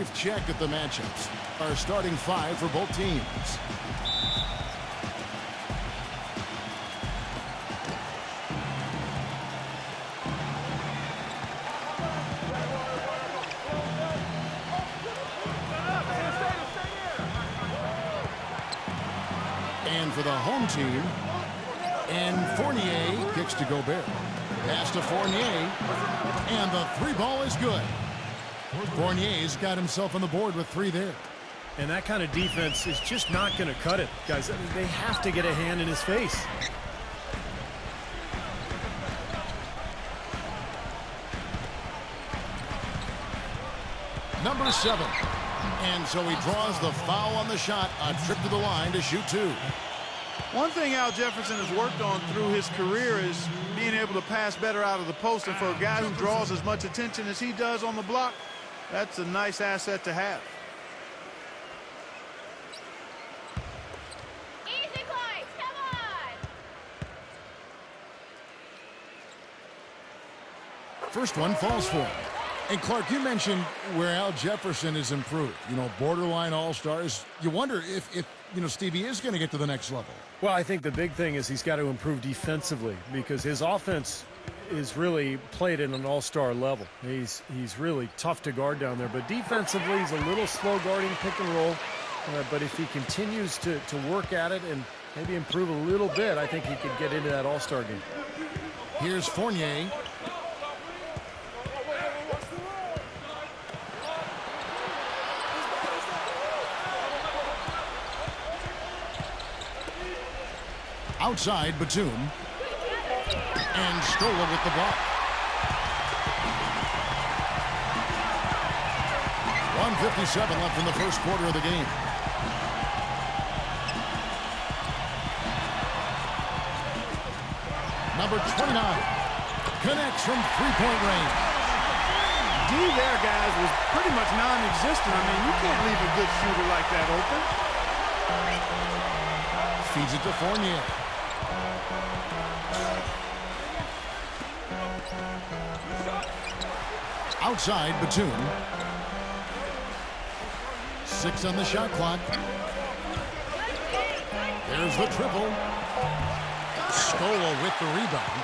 brief check at the matchups. Our starting five for both teams. And for the home team, and Fournier kicks to Gobert. Pass to Fournier, and the three ball is good. Fournier's got himself on the board with 3 there. And that kind of defense is just not going to cut it, guys. I mean, they have to get a hand in his face. Number 7. And so he draws the foul on the shot. A trip to the line to shoot 2. One thing Al Jefferson has worked on through his career is being able to pass better out of the post. And for a guy who draws as much attention as he does on the block, that's a nice asset to have. Easy points, come on! First one falls for him. And Clark, you mentioned where Al Jefferson has improved. You know, borderline all-stars. You wonder if you know, Stevie is going to get to the next level. Well, I think the big thing is he's got to improve defensively because his offense is really played at an all-star level. He's really tough to guard down there, but defensively he's a little slow guarding pick and roll. But if he continues to work at it and maybe improve a little bit, I think he could get into that all-star game. Here's Fournier. Outside, Batum. And Stola with the block. 1:57 left in the first quarter of the game. Number 29 connects from three-point range. D there, guys, was pretty much non-existent. I mean, you can't leave a good shooter like that open. Feeds it to Fournier. Outside, Batum. 6 on the shot clock. There's the triple. Stola with the rebound.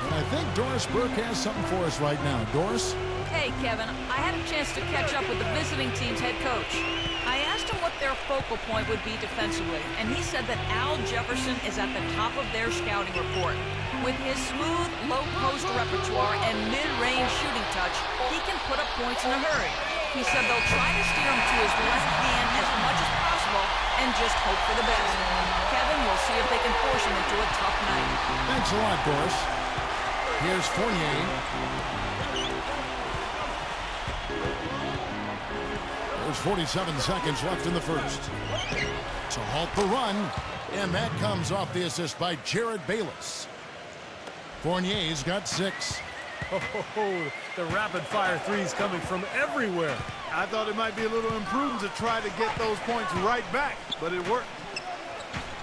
And I think Doris Burke has something for us right now. Doris? Hey, Kevin, I had a chance to catch up with the visiting team's head coach. I asked him what their focal point would be defensively, and he said that Al Jefferson is at the top of their scouting report. With his smooth, low-post repertoire and mid-range shooting touch, he can put up points in a hurry. He said they'll try to steer him to his left hand as much as possible and just hope for the best. Kevin, we'll see if they can force him into a tough night. Thanks a lot, Doris. Here's Fournier. There's 47 seconds left in the first. To halt the run, and that comes off the assist by Jared Bayless. Fournier's got 6. Oh, the rapid-fire threes coming from everywhere. I thought it might be a little imprudent to try to get those points right back, but it worked.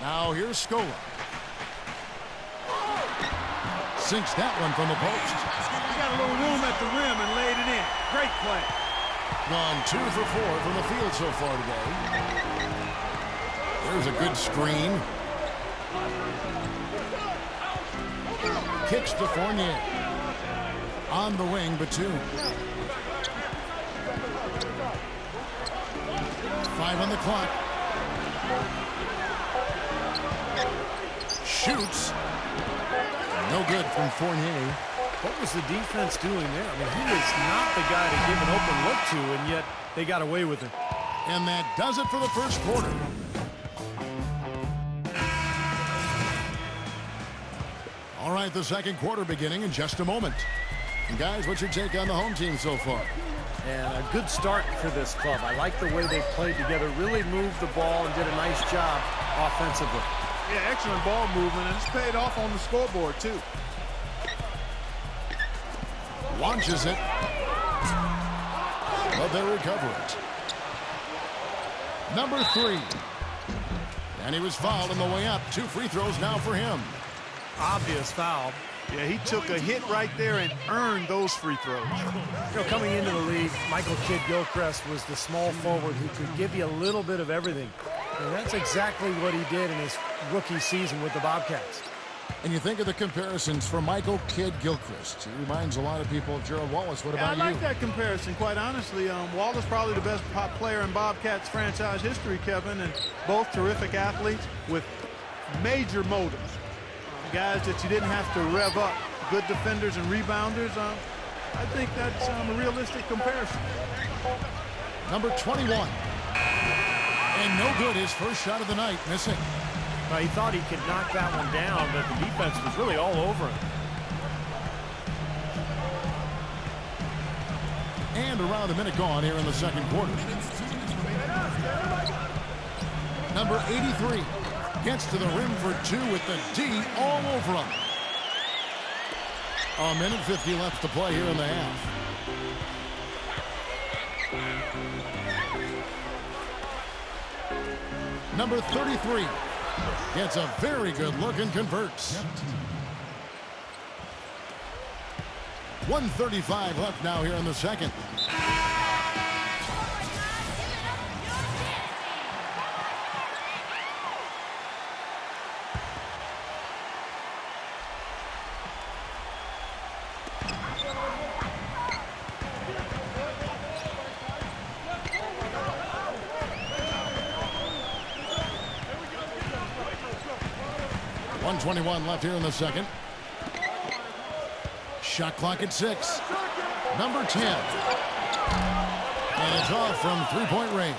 Now here's Stola. Sinks that one from the post. He got a little room at the rim and laid it in. Great play. Gone 2 for 4 from the field so far today. There's a good screen. Kicks to Fournier. On the wing, Batum. 5 on the clock. Shoots. No good from Fournier. What was the defense doing there? I mean, he was not the guy to give an open look to, and yet they got away with it. And that does it for the first quarter. All right, the second quarter beginning in just a moment. And guys, what's your take on the home team so far? And a good start for this club. I like the way they played together, really moved the ball and did a nice job offensively. Yeah, excellent ball movement, and it's paid off on the scoreboard, too. Launches it. But they recover it. Number 3. And he was fouled on the way up. 2 free throws now for him. Obvious foul. Yeah, he took a hit right there and earned those free throws. You know, coming into the league, Michael Kidd-Gilchrist was the small forward who could give you a little bit of everything. And that's exactly what he did in his rookie season with the Bobcats. And you think of the comparisons for Michael Kidd-Gilchrist. He reminds a lot of people of Gerald Wallace. What about I you? like that comparison, quite honestly. Wallace probably the best pop player in Bobcats franchise history, Kevin, and both terrific athletes with major motives. Guys that you didn't have to rev up, good defenders and rebounders. I think that's a realistic comparison. Number 21. And no good, his first shot of the night, missing. He thought he could knock that one down, but the defense was really all over him. And around a minute gone here in the second quarter. Number 83 gets to the rim for two with the D all over him. A minute 50 left to play here in the half. Number 33 gets a very good look and converts. 1:35 left now here in the second. .21 left here in the second. Shot clock at 6. Number 10. And it's off from three-point range.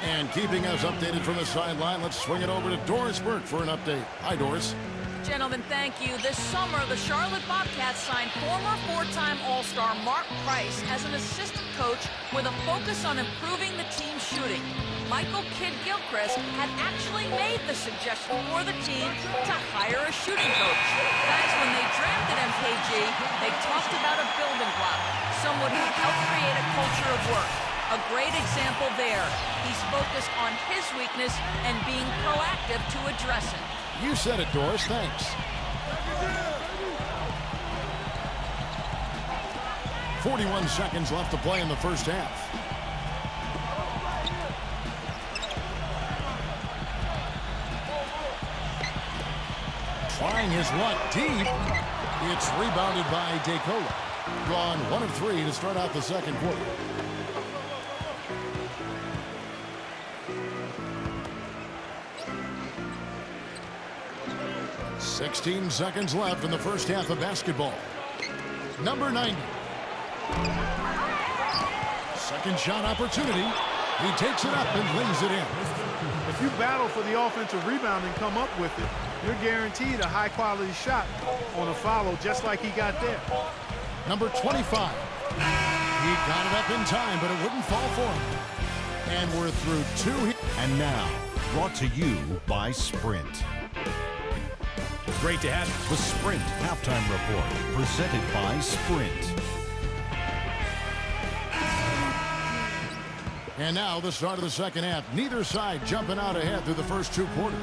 And keeping us updated from the sideline, let's swing it over to Doris Burke for an update. Hi, Doris. Gentlemen, thank you. This summer, the Charlotte Bobcats signed former four-time All-Star Mark Price as an assistant coach with a focus on improving the team's shooting. Michael Kidd-Gilchrist had actually made the suggestion for the team to hire a shooting coach. Guys, when they drafted MKG, they talked about a building block, someone who helped create a culture of work. A great example there. He's focused on his weakness and being proactive to address it. You said it, Doris. Thanks. .41 seconds left to play in the first half. Trying his luck deep. It's rebounded by DeCola. Gone 1 of 3 to start out the second quarter. .16 seconds left in the first half of basketball. Number 90. Second shot opportunity. He takes it up and lays it in. If you battle for the offensive rebound and come up with it, you're guaranteed a high-quality shot on a follow, just like he got there. Number 25. He got it up in time, but it wouldn't fall for him. And we're through 2. And now, brought to you by Sprint. Great to have The Sprint Halftime Report, presented by Sprint. And now the start of the second half. Neither side jumping out ahead through the first 2 quarters.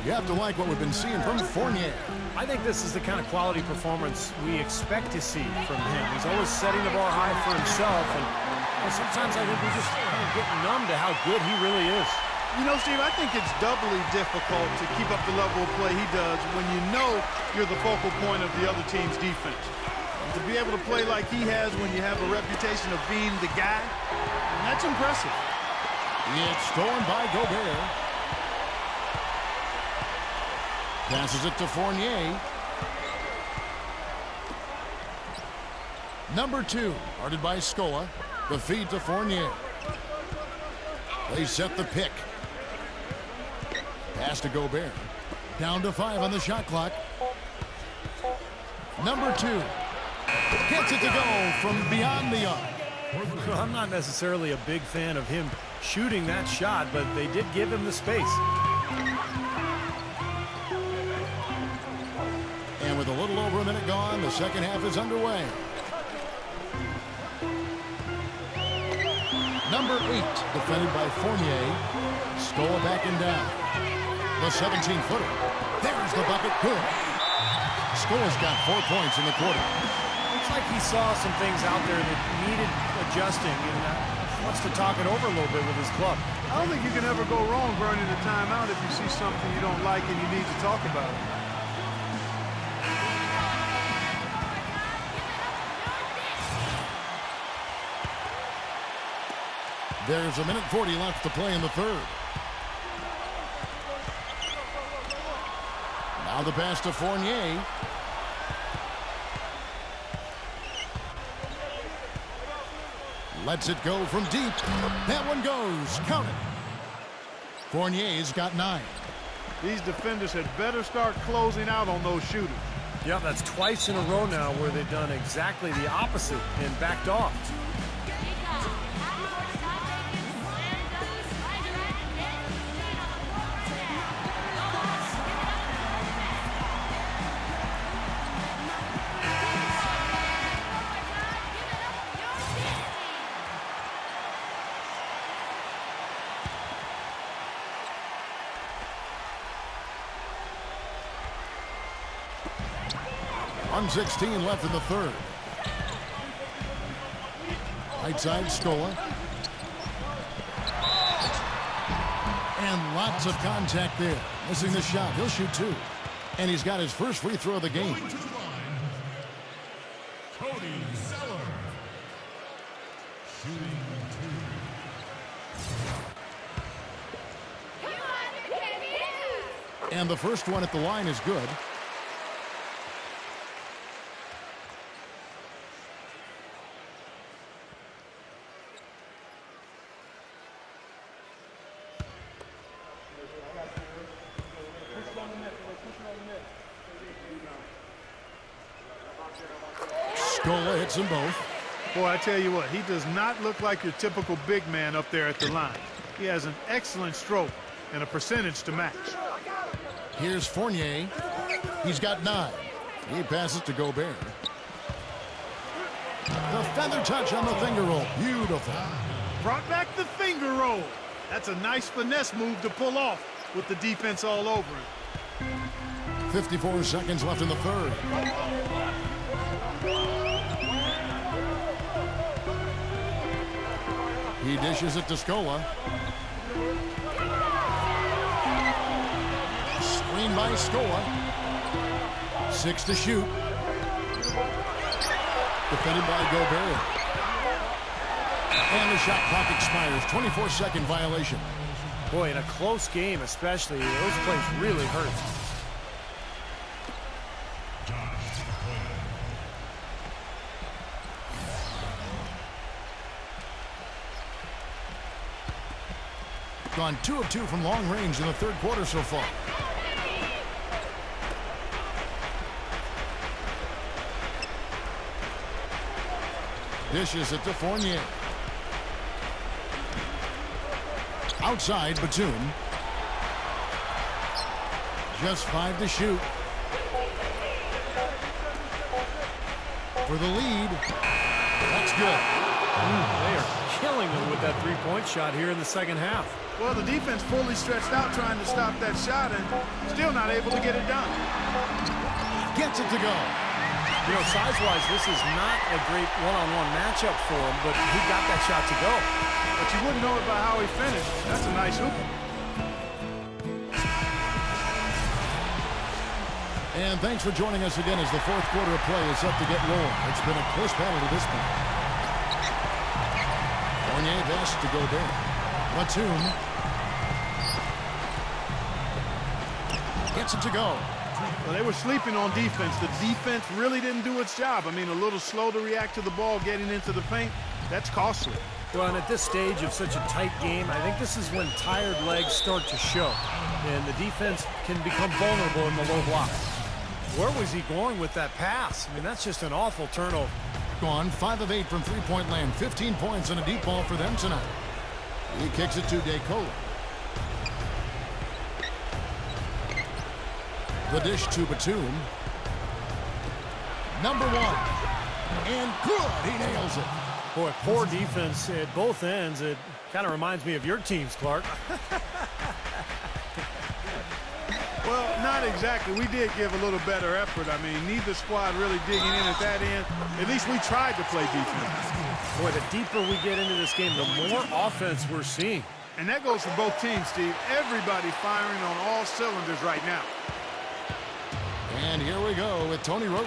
You have to like what we've been seeing from Fournier. I think this is the kind of quality performance we expect to see from him. He's always setting the bar high for himself, and sometimes I think we just kind of get numb to how good he really is. You know, Steve, I think it's doubly difficult to keep up the level of play he does when you know you're the focal point of the other team's defense. And to be able to play like he has when you have a reputation of being the guy, that's impressive. It's stolen by Gobert. Passes it to Fournier. Number 2, guarded by Scola. The feed to Fournier. They set the pick. Pass to Gobert. Down to 5 on the shot clock. Number 2 gets it to go from beyond the arc. I'm not necessarily a big fan of him shooting that shot, but they did give him the space. And with a little over a minute gone, the second half is underway. Number 8, defended by Fournier. Scola backing down. The 17-footer. There's the bucket. Good. Scola's got 4 points in the quarter. Looks like he saw some things out there that needed adjusting and wants to talk it over a little bit with his club. I don't think you can ever go wrong burning a timeout if you see something you don't like and you need to talk about it. There's 1:40 left to play in the third. Now the pass to Fournier. Lets it go from deep. That one goes. Count it. Fournier's got 9. These defenders had better start closing out on those shooters. Yeah, that's twice in a row now where they've done exactly the opposite and backed off. .16 left in the third. Right side, Scola. And lots of contact there. Missing the shot. He'll shoot 2. And he's got his first free throw of the game. And the first one at the line is good. Scola hits them both. Boy, I tell you what, he does not look like your typical big man up there at the line. He has an excellent stroke and a percentage to match. Here's Fournier. He's got 9. He passes to Gobert. The feather touch on the finger roll. Beautiful. Brought back the finger roll. That's a nice finesse move to pull off with the defense all over it. 54 seconds left in the third. He dishes it to Scola. Screen by Scola. 6 to shoot. Defended by Gobert. And the shot clock expires. 24-second violation. Boy, in a close game especially, those plays really hurt. Gone 2 of 2 from long range in the third quarter so far. Dishes it to Fournier. Outside, Batum. Just 5 to shoot. For the lead. That's good. They are killing them with that three-point shot here in the second half. Well, the defense fully stretched out trying to stop that shot and still not able to get it done. Gets it to go. You know, size-wise, this is not a great one-on-one matchup for him, but he got that shot to go. But you wouldn't know it by how he finished. That's a nice hoop. And thanks for joining us again as the fourth quarter of play is set to get rolling. It's been a close battle to this point. Fournier pass to Gobert. Batum gets it to go. Well, they were sleeping on defense. The defense really didn't do its job. I mean, a little slow to react to the ball getting into the paint. That's costly. Well, and at this stage of such a tight game, I think this is when tired legs start to show. And the defense can become vulnerable in the low block. Where was he going with that pass? I mean, that's just an awful turnover. Gone 5 of 8 from three-point land. 15 points and a deep ball for them tonight. He kicks it to DeCola. The dish to Batum. Number 1. And good. He nails it. Boy, poor defense at both ends. It kind of reminds me of your teams, Clark. Well, not exactly. We did give a little better effort. I mean, neither squad really digging in at that end. At least we tried to play defense. Boy, the deeper we get into this game, the more offense we're seeing. And that goes for both teams, Steve. Everybody firing on all cylinders right now. And here we go with Tony Roten.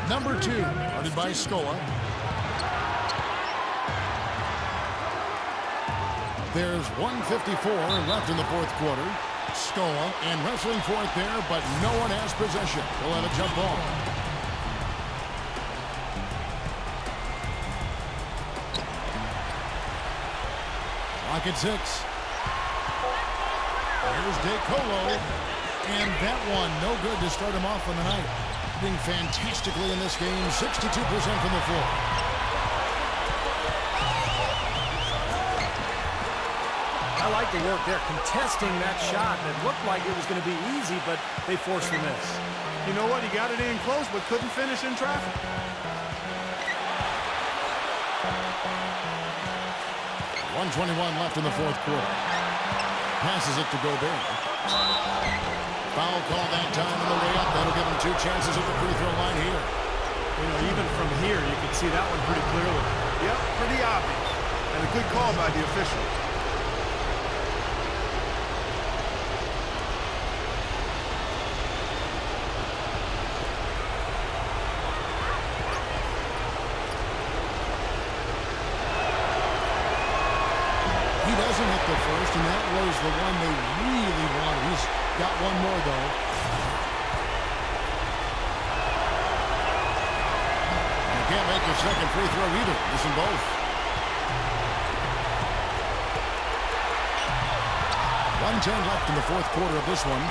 Number 2, guarded by Scola. There's 1:54 left in the fourth quarter. Scola and wrestling for it there, but no one has possession. He'll have a jump ball. Clock at 6. Here's DeColo. And that one, no good to start him off on the night. Doing fantastically in this game, 62% from the floor. I like the work there, contesting that shot. It looked like it was going to be easy, but they forced the miss. You know what? He got it in close, but couldn't finish in traffic. 1:21 left in the fourth quarter. Passes it to Gobert. Foul call that time on the way up. That'll give him 2 chances at the free throw line here. You know, even from here, you can see that one pretty clearly. Yep, pretty obvious. And a good call by the official. He doesn't hit the first, and that was the one they really wanted. He's got one more, though. And can't make the second free throw either. Missing both. 1:10 left in the fourth quarter of this one.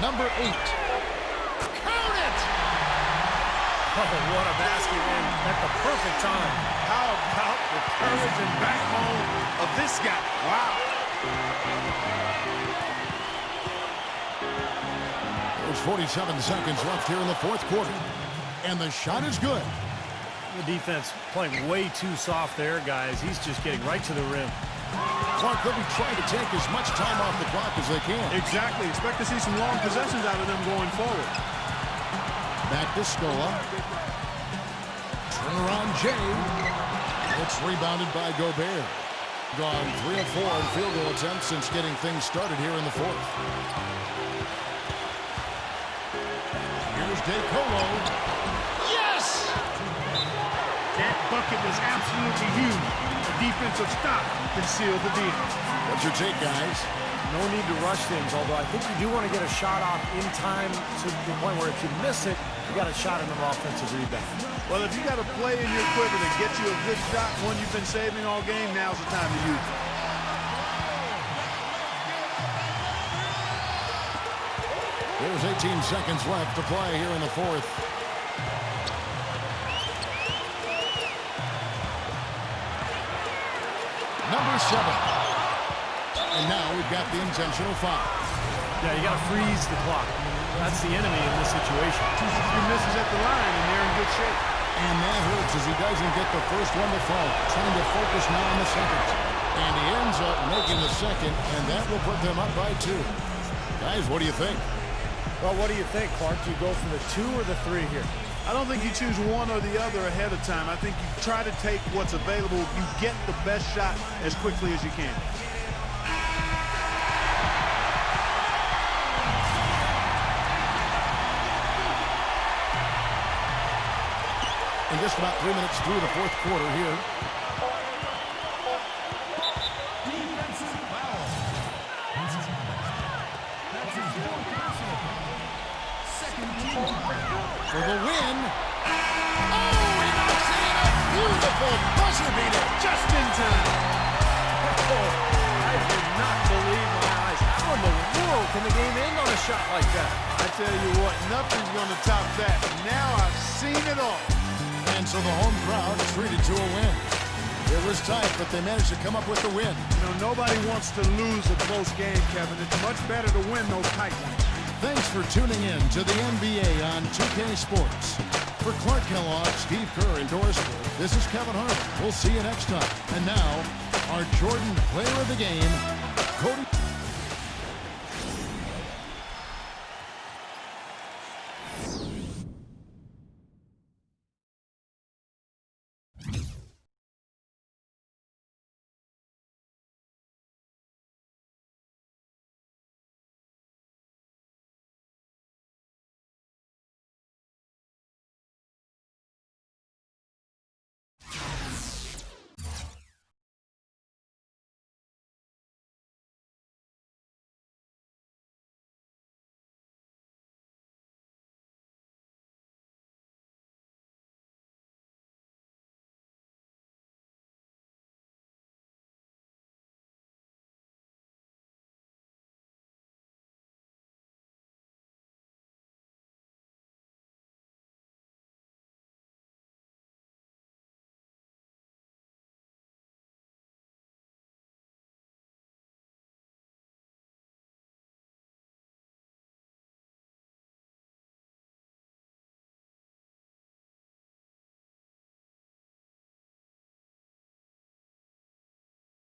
Number 8. Count it! Oh, what a basket, and at the perfect time. How about the courage and backbone of this guy? Wow. There's 47 seconds left here in the fourth quarter. And the shot is good. The defense playing way too soft there, guys. He's just getting right to the rim. Clark, they'll be trying to take as much time off the clock as they can. Exactly. Expect to see some long possessions out of them going forward. Back to Scola. Turnaround Jay. It's rebounded by Gobert. Gone 3 of 4 in field goal attempts since getting things started here in the fourth. Here's DeColo. Yes! That bucket was absolutely huge. A defensive stop can seal the deal. What's your take, guys? No need to rush things, although I think you do want to get a shot off in time to the point where if you miss it, you got a shot in an offensive rebound. Well, if you got a play in your quiver to get you a good shot, one you've been saving all game, now's the time to use it. There's 18 seconds left to play here in the fourth. Number 7. And now we've got the intentional foul. Yeah, you got to freeze the clock. That's the enemy in this situation. 2 misses at the line, and they're in good shape. And that hurts as he doesn't get the first one to fall. Trying to focus now on the second. And he ends up making the second, and that will put them up by 2. Guys, what do you think? Well, what do you think, Clark? Do you go for the 2 or the 3 here? I don't think you choose one or the other ahead of time. I think you try to take what's available. You get the best shot as quickly as you can. And just about 3 minutes through the fourth quarter here. For the win. Oh, he knocks it in a beautiful buzzer beater just in time. Oh, I did not believe my eyes. How in the world can the game end on a shot like that? I tell you what, nothing's going to top that. Now I've seen it all. And so the home crowd treated to a win. It was tight, but they managed to come up with the win. You know, nobody wants to lose a close game, Kevin. It's much better to win those tight ones. Thanks for tuning in to the NBA on 2K Sports. For Clark Kellogg, Steve Kerr, and Doris Burke, this is Kevin Hart. We'll see you next time. And now, our Jordan Player of the Game, Cody.